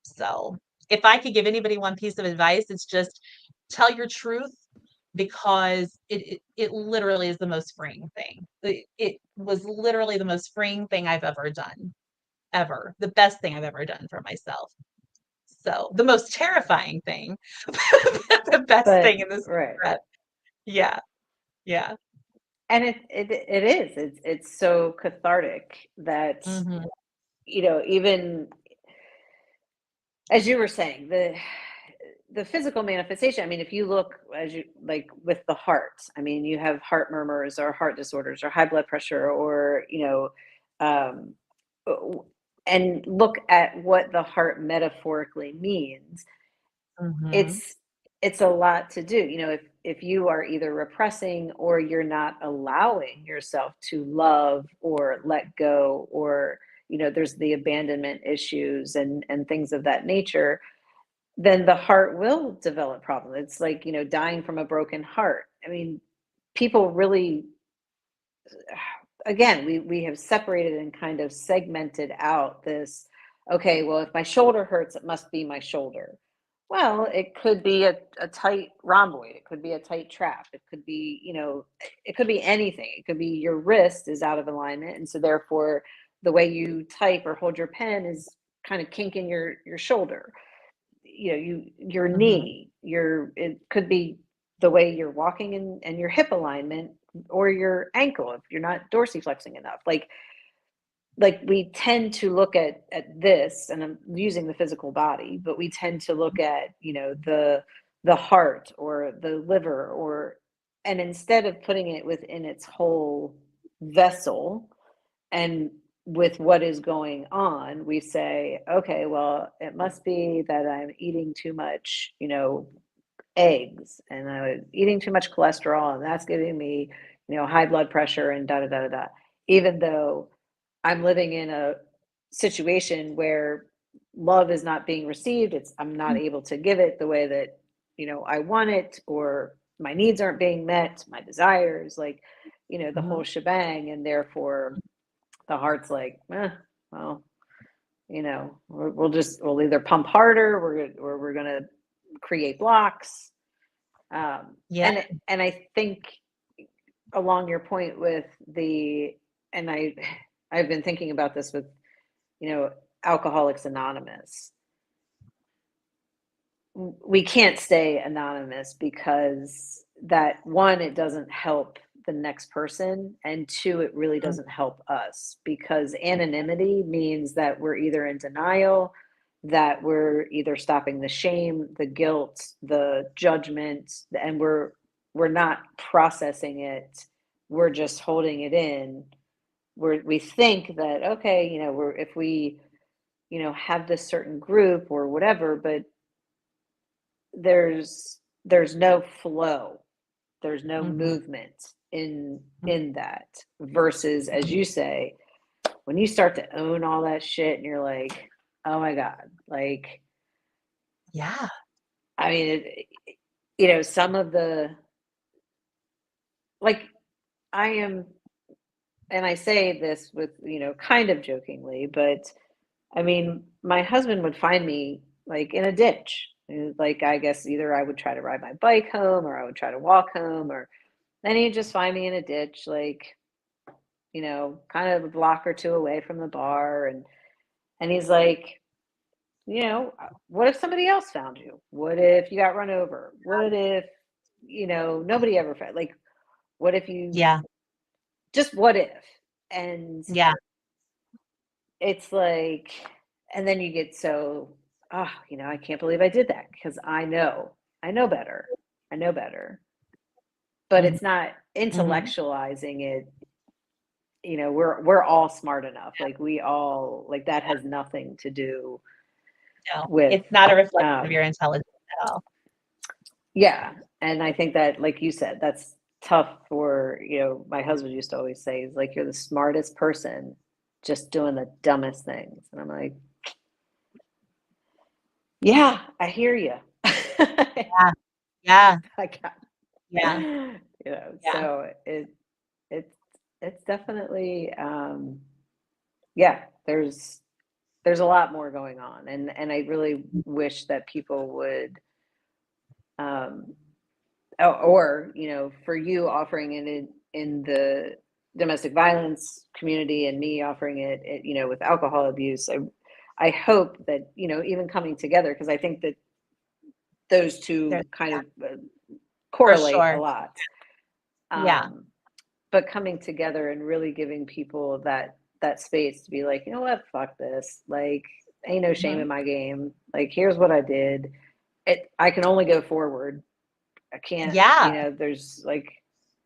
So if I could give anybody one piece of advice, it's just tell your truth, because it literally is the most freeing thing. It was literally the most freeing thing I've ever done, ever. The best thing I've ever done for myself. So the most terrifying thing, the best thing But in this right. breath. Yeah. Yeah. And it is. It's so cathartic that, Hmm. even as you were saying, the physical manifestation, I mean, if you look as you like with the heart, I mean, you have heart murmurs or heart disorders or high blood pressure or, um, and look at what the heart metaphorically means. Mhm. It's a lot to do. If you are either repressing or you're not allowing yourself to love or let go, or, there's the abandonment issues and things of that nature, then the heart will develop problems. It's like, dying from a broken heart. I mean, people really, again, we have separated and kind of segmented out this, okay, well, if my shoulder hurts, it must be my shoulder. Well, it could be a tight rhomboid. It could be a tight trap. It could be, it could be anything. It could be your wrist is out of alignment. And so therefore the way you type or hold your pen is kind of kinking your shoulder. Your Mhm. knee, it could be the way you're walking and your hip alignment or your ankle if you're not dorsiflexing enough. Like we tend to look at this, and I'm using the physical body, but we tend to look at, the heart or the liver, and instead of putting it within its whole vessel and with what is going on, we say, okay, well, it must be that I'm eating too much, eggs, and I was eating too much cholesterol, and that's giving me, high blood pressure and da da da da da. Even though I'm living in a situation where love is not being received, I'm not able to give it the way that, I want it, or my needs aren't being met, my desires, like, the whole Mhm. shebang, and therefore the heart's like, well, we'll either pump harder, or we're gonna create blocks. Yeah. And I think along your point with and I've been thinking about this with, you know, Alcoholics Anonymous. We can't stay anonymous because that, one, it doesn't help the next person, and two, it really Mm. doesn't help us, because anonymity means that we're either in denial, that we're either stopping the shame, the guilt, the judgment, and we're not processing it. We're just holding it in. We think that, okay, we're if we, have this certain group or whatever, but there's no flow, there's no Mhm. movement in that, versus, as you say, when you start to own all that shit and you're like, oh my god, like, Yeah. I mean, some of the, like, I am, and I say this with, kind of jokingly, but I mean, my husband would find me like in a ditch. Like, I guess either I would try to ride my bike home or I would try to walk home, or then he'd just find me in a ditch, like, kind of a block or two away from the bar. And he's like, what if somebody else found you? What if you got run over? What if, nobody ever found, like, what if you, Yeah. just what if? And Yeah. it's like, and then you get so, oh, I can't believe I did that, because I know better. I know better. But Mhm. it's not Mhm. intellectualizing it. We're all smart enough. Like, we all, like, that has nothing to do No, with, it's not a reflection of um your intelligence at all. yeah. And I think that, like you said, that's tough for, my husband used to always say, he's like, you're the smartest person just doing the dumbest things. And I'm like, yeah, I hear you. Yeah. Yeah. I got, Yeah. Yeah. so it's it's definitely, yeah, there's a lot more going on, and I really wish that people would, um or, for you offering it in the domestic violence community, and me offering it, with alcohol abuse. I hope that, even coming together, because I think that those two There's kind yeah, of, for correlate a sure. lot. Yeah. Um, but coming together and really giving people that space to be like, you know what, fuck this. Like, ain't no shame in Mhm. my game. Like, here's what I did. I can only go forward. I can't, Yeah, there's like,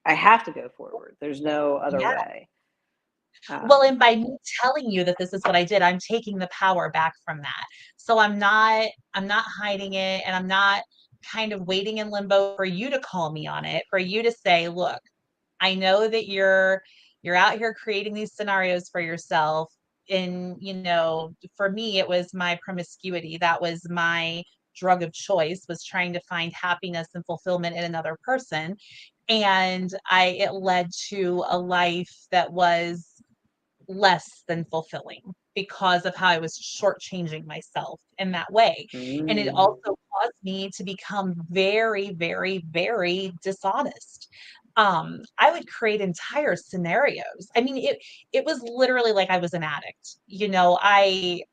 I have to go forward. There's no other yeah. way. Well, Um, and by me telling you that this is what I did, I'm taking the power back from that. So I'm not hiding it, and I'm not kind of waiting in limbo for you to call me on it, for you to say, "Look, I know that you're out here creating these scenarios for yourself." And, for me, it was my promiscuity. That was my drug of choice, was trying to find happiness and fulfillment in another person. And it led to a life that was less than fulfilling because of how I was shortchanging myself in that way. And it mm, also caused me to become very, very, very dishonest. I would create entire scenarios. I mean, it was literally like I was an addict. I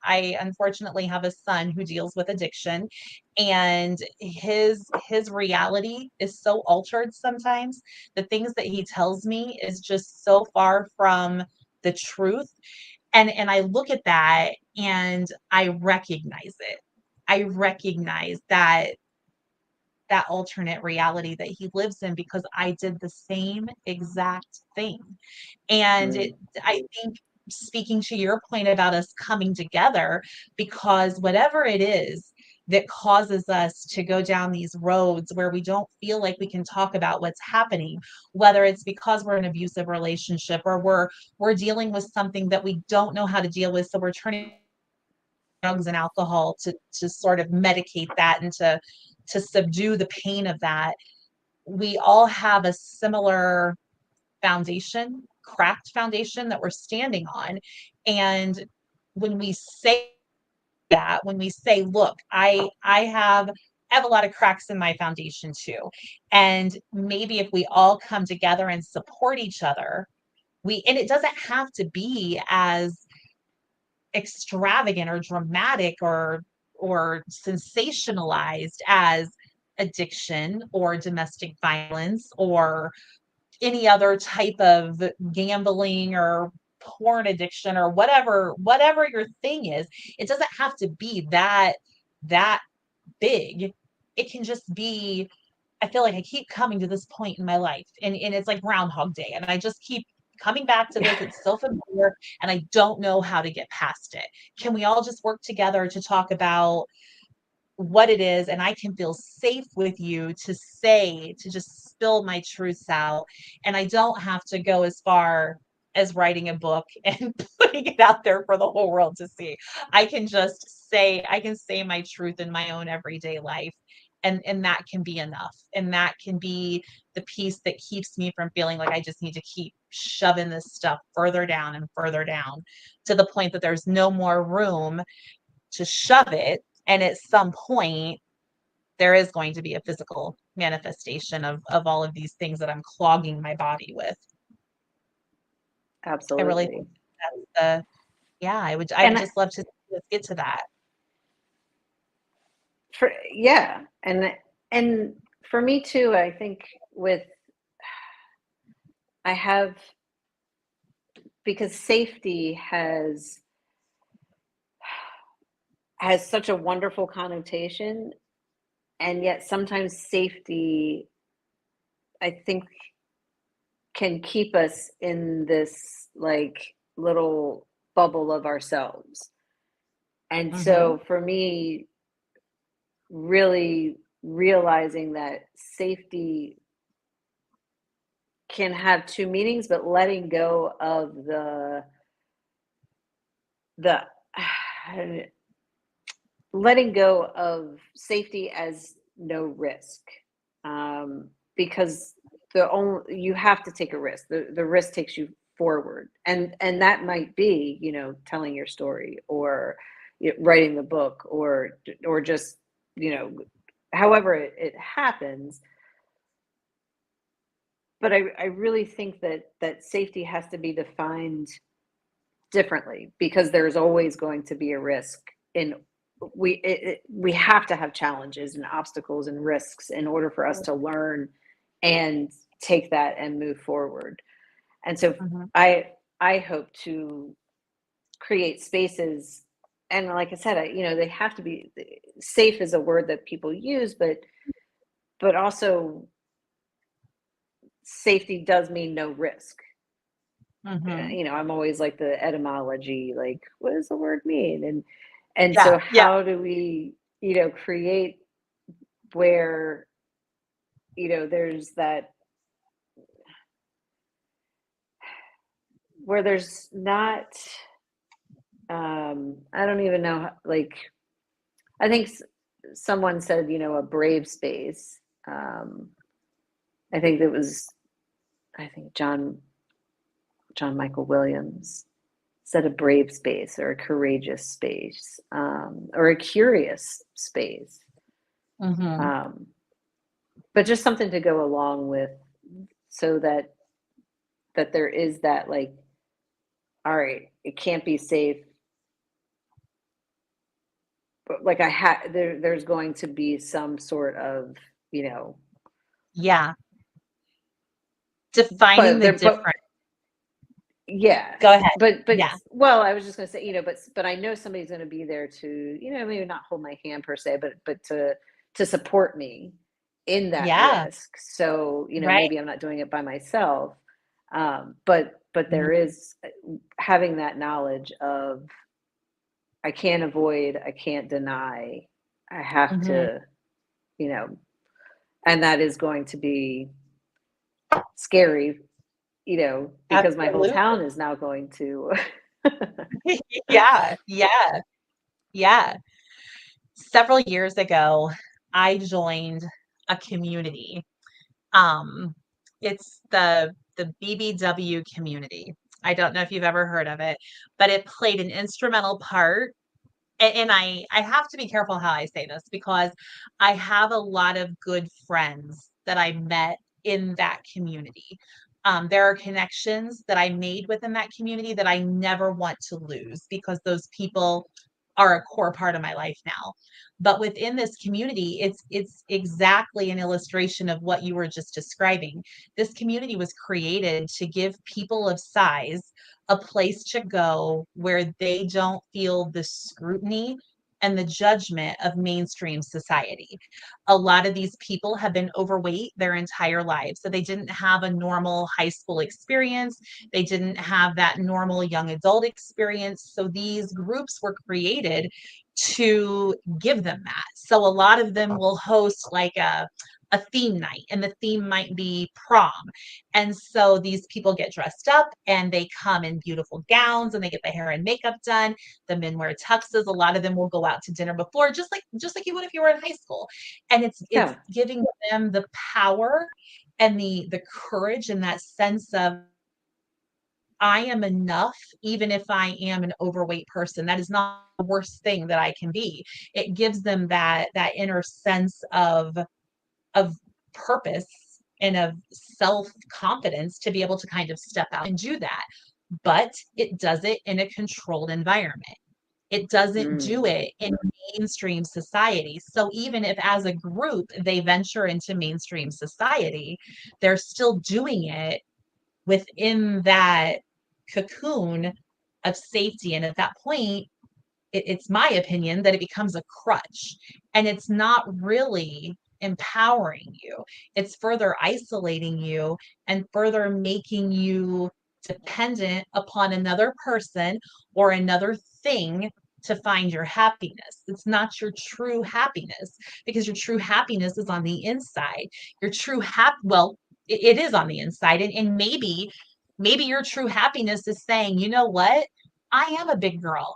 unfortunately have a son who deals with addiction, and his reality is so altered sometimes. The things that he tells me is just so far from the truth. And I look at that and I recognize it. I recognize that alternate reality that he lives in, because I did the same exact thing. And mm, I think, speaking to your point about us coming together, because whatever it is that causes us to go down these roads where we don't feel like we can talk about what's happening, whether it's because we're in an abusive relationship, or we're dealing with something that we don't know how to deal with, so we're turning drugs and alcohol to sort of medicate that, and to subdue the pain of that. We all have a similar foundation, cracked foundation that we're standing on. And when we say that, when we say, look, I have a lot of cracks in my foundation too. And maybe if we all come together and support each other, and it doesn't have to be as extravagant or dramatic or sensationalized as addiction or domestic violence or any other type of gambling or porn addiction, or whatever your thing is. It doesn't have to be that big. It can just be, I feel like I keep coming to this point in my life, and it's like Groundhog Day, and I just keep coming back to this. It's so familiar, and I don't know how to get past it. Can we all just work together to talk about what it is, and I can feel safe with you to just spill my truths out, and I don't have to go as far as writing a book and putting it out there for the whole world to see. I can say my truth in my own everyday life, and that can be enough, and that can be the piece that keeps me from feeling like I just need to keep shoving this stuff further down and further down, to the point that there's no more room to shove it. And at some point, there is going to be a physical manifestation of all of these things that I'm clogging my body with. I really think absolutely. that's the, yeah, I would And just love to see us get to that. yeah, and for me too, I think with I have because safety has such a wonderful connotation, and yet sometimes safety, I think, can keep us in this like little bubble of ourselves. And Hmm. so for me, really realizing that safety can have two meanings, but letting go of the letting go of safety as no risk, because the only you have to take a risk. The risk takes you forward, and that might be telling your story, or writing the book, or just you know however it happens. But I really think that safety has to be defined differently, because there's always going to be a risk in we have to have challenges and obstacles and risks in order for us to learn and take that and move forward. And so Hmm. I hope to create spaces and like I said, they have to be safe is a word that people use, but also safety does mean no risk. Hmm. I'm always like the etymology, like what does the word mean? And Yeah, so yeah, how do we, create where, there's that, where there's not, I don't even know, like, I think someone said, a brave space. I think it was, I think John Michael Williams said a brave space or a courageous space, or a curious space. hmm, Um, but just something to go along with, so that there is that, like, all right, it can't be safe, but like there's going to be some sort of, you know yeah. Defining but the there but difference. yeah, Go ahead. but Yeah, well, I was just going to say, but I know somebody's going to be there to, maybe not hold my hand per se, but to support me in that yeah, risk. So, right. maybe I'm not doing it by myself. But there Mhm, is, having that knowledge of, I can't avoid, I can't deny, I have mhm. to, you know, and that is going to be scary, because my whole Absolutely. town is now going to. Yeah, yeah, yeah. Several years ago, I joined a community. Um, it's the BBW community. I don't know if you've ever heard of it, but it played an instrumental part. And I have to be careful how I say this because I have a lot of good friends that I met in that community. There are connections that I made within that community that I never want to lose because those people are a core part of my life now. But within this community, it's exactly an illustration of what you were just describing. This community was created to give people of size a place to go where they don't feel the scrutiny and the judgment of mainstream society. A lot of these people have been overweight their entire lives. So they didn't have a normal high school experience. They didn't have that normal young adult experience. So these groups were created to give them that. So a lot of them will host like a theme night, and the theme might be prom. And so these people get dressed up and they come in beautiful gowns and they get the hair and makeup done. The men wear tuxes. A lot of them will go out to dinner before, just like you would if you were in high school. And it's Yeah. giving them the power and the courage and that sense of I am enough, even if I am an overweight person. That is not the worst thing that I can be. It gives them that inner sense of purpose and of self-confidence to be able to kind of step out and do that. But it does it in a controlled environment. It doesn't do Mm. it in mainstream society. So even if as a group they venture into mainstream society, they're still doing it within that cocoon of safety. And at that point, it's my opinion that it becomes a crutch and it's not really empowering you. It's further isolating you and further making you dependent upon another person or another thing to find your happiness. It's not your true happiness because your true happiness is on the inside. Your true well, it is on the inside. And maybe your true happiness is saying, you know what? I am a big girl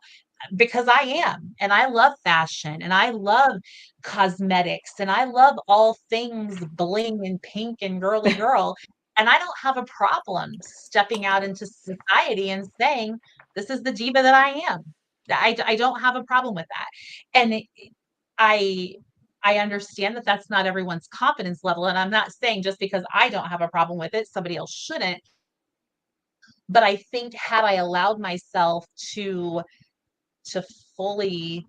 because I am. And I love fashion and I love cosmetics and I love all things bling and pink and girly girl. And I don't have a problem stepping out into society and saying, this is the diva that I am. I don't have a problem with that. And I, I understand that that's not everyone's confidence level. And I'm not saying just because I don't have a problem with it, somebody else shouldn't. But I think had I allowed myself to fully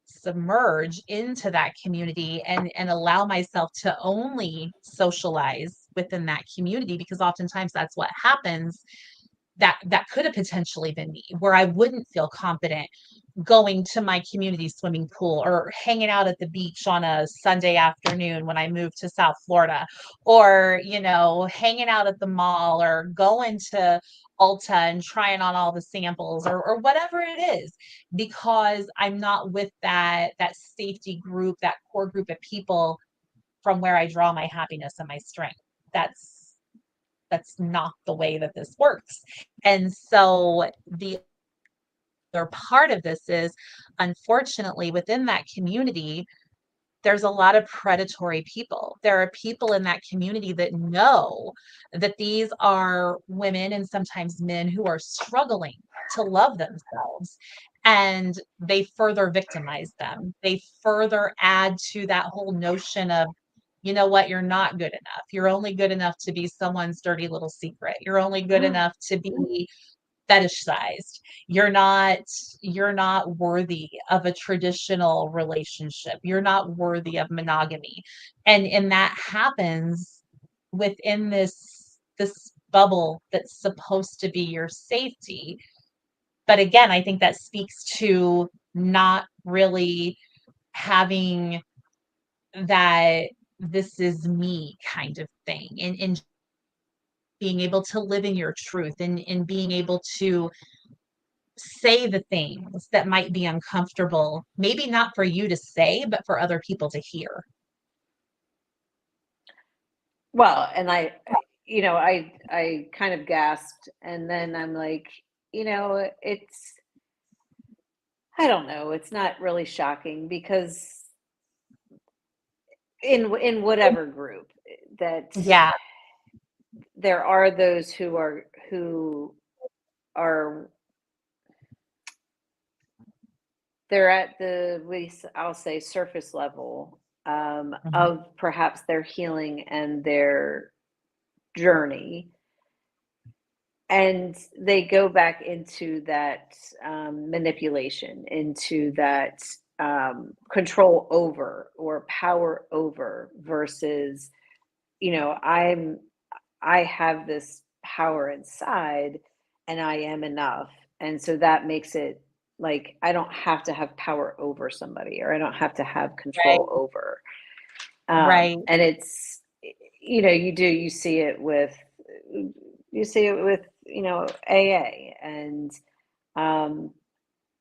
submerge into that community and allow myself to only socialize within that community because oftentimes that's what happens that could have potentially been me where I wouldn't feel confident going to my community swimming pool or hanging out at the beach on a Sunday afternoon when I moved to South Florida, or, hanging out at the mall or going to Ulta and trying on all the samples, or whatever it is, because I'm not with that safety group, that core group of people from where I draw my happiness and my strength. That's not the way that this works. And so the other part of this is, unfortunately, within that community, there's a lot of predatory people. There are people in that community that know that these are women and sometimes men who are struggling to love themselves. And they further victimize them. They further add to that whole notion of, you know what, you're not good enough. You're only good enough to be someone's dirty little secret. You're only good enough to be fetishized. You're not worthy of a traditional relationship. You're not worthy of monogamy. And that happens within this bubble that's supposed to be your safety. But again, I think that speaks to not really having that this is me kind of thing, and being able to live in your truth, and being able to say the things that might be uncomfortable, maybe not for you to say, but for other people to hear. Well, and I kind of gasped, and then I'm like, it's, I don't know, it's not really shocking because in whatever group that Yeah. there are those who are they're at I'll say surface level Mhm. of perhaps their healing and their journey, and they go back into that manipulation, into that control over or power over, versus I have this power inside and I am enough. And so that makes it like I don't have to have power over somebody, or I don't have to have Right. control over. Right. And it's, you see it with AA, and um,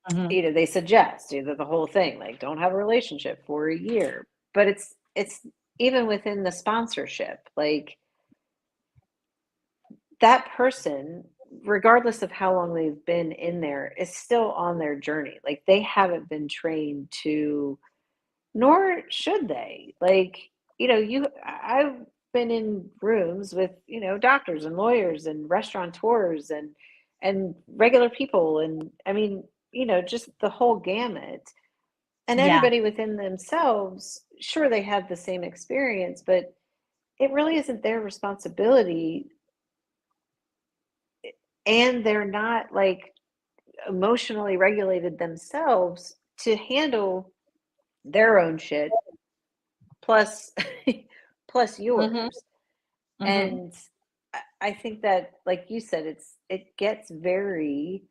Mhm. they suggest the whole thing, like, don't have a relationship for a year. But it's even within the sponsorship, like, that person, regardless of how long they've been in there, is still on their journey. Like, they haven't been trained to, nor should they. Like, I've been in rooms with, doctors and lawyers and restaurateurs and regular people, and I mean, just the whole gamut. And Yeah. everybody within themselves, sure, they have the same experience, but it really isn't their responsibility, and they're not like emotionally regulated themselves to handle their own shit, plus plus Mhm. yours. Mhm. And I think that, like you said, it gets very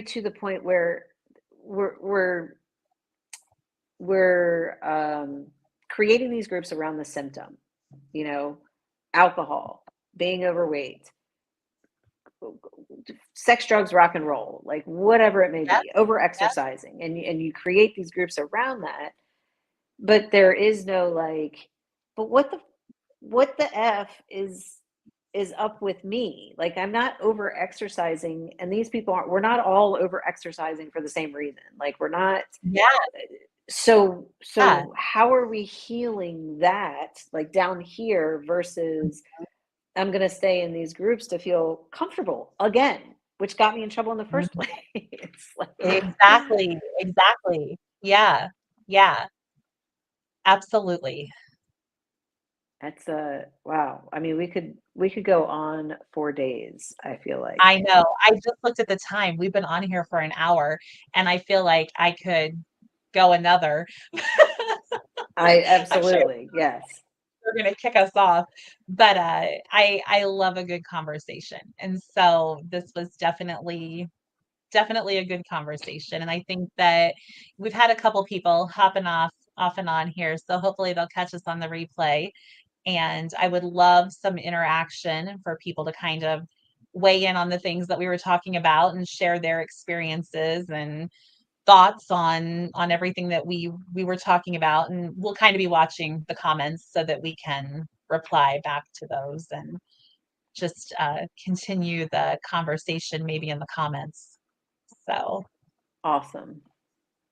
to the point where we're we're we're creating these groups around the symptom, you know, alcohol, being overweight, sex, drugs, rock and roll, like whatever it may Yep. be, over Yep. exercising, and you create these groups around that. But there is no like, but what the f is up with me? Like, I'm not over exercising, and these people aren't. We're not all over exercising for the same reason. Like, we're not. Yeah. Yeah. So how are we healing that, like, down here, versus I'm going to stay in these groups to feel comfortable again, which got me in trouble in the first Mhm. place. Like, Exactly. Exactly. Yeah. Yeah. Absolutely. that's a wow. I mean, we could go on for days, I feel like. I know. I just looked at the time. We've been on here for an hour, and I feel like I could go another. I I'm sure absolutely, yes. they're gonna kick us off. But I love a good conversation. And so this was definitely definitely a good conversation. And I think that we've had a couple people hopping off and on here. So hopefully they'll catch us on the replay. And I would love some interaction for people to kind of weigh in on the things that we were talking about and share their experiences and thoughts on everything that we were talking about. And we'll kind of be watching the comments so that we can reply back to those and just continue the conversation maybe in the comments. So Awesome.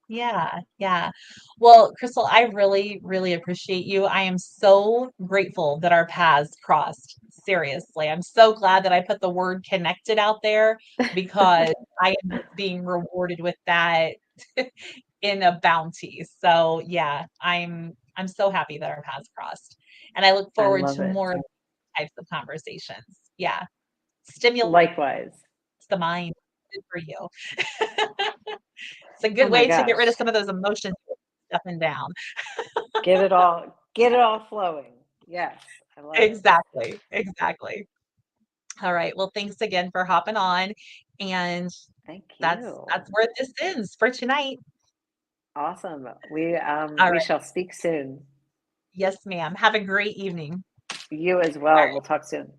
yeah, yeah. Well, Crystal, I really, really appreciate you. I am so grateful that our paths crossed. Seriously, I'm so glad that I put the word connected out there because I am being rewarded with that in a bounty. So yeah, I'm so happy that our paths crossed. And I look I forward love to it. more of these types of conversations. Yeah. Stimulates Likewise. the mind. Good for you. It's a Oh good my way to get gosh. rid of some of those emotions stepping down. Get it all flowing. Yes, I love it. Exactly. Exactly. All right. Well, thanks again for hopping on. And Thank that's you. where this ends for tonight. Awesome. All We right. shall speak soon. Yes, ma'am. Have a great evening. You as All well. right. We'll talk soon.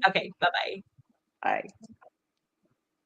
Okay. Bye-bye. Bye.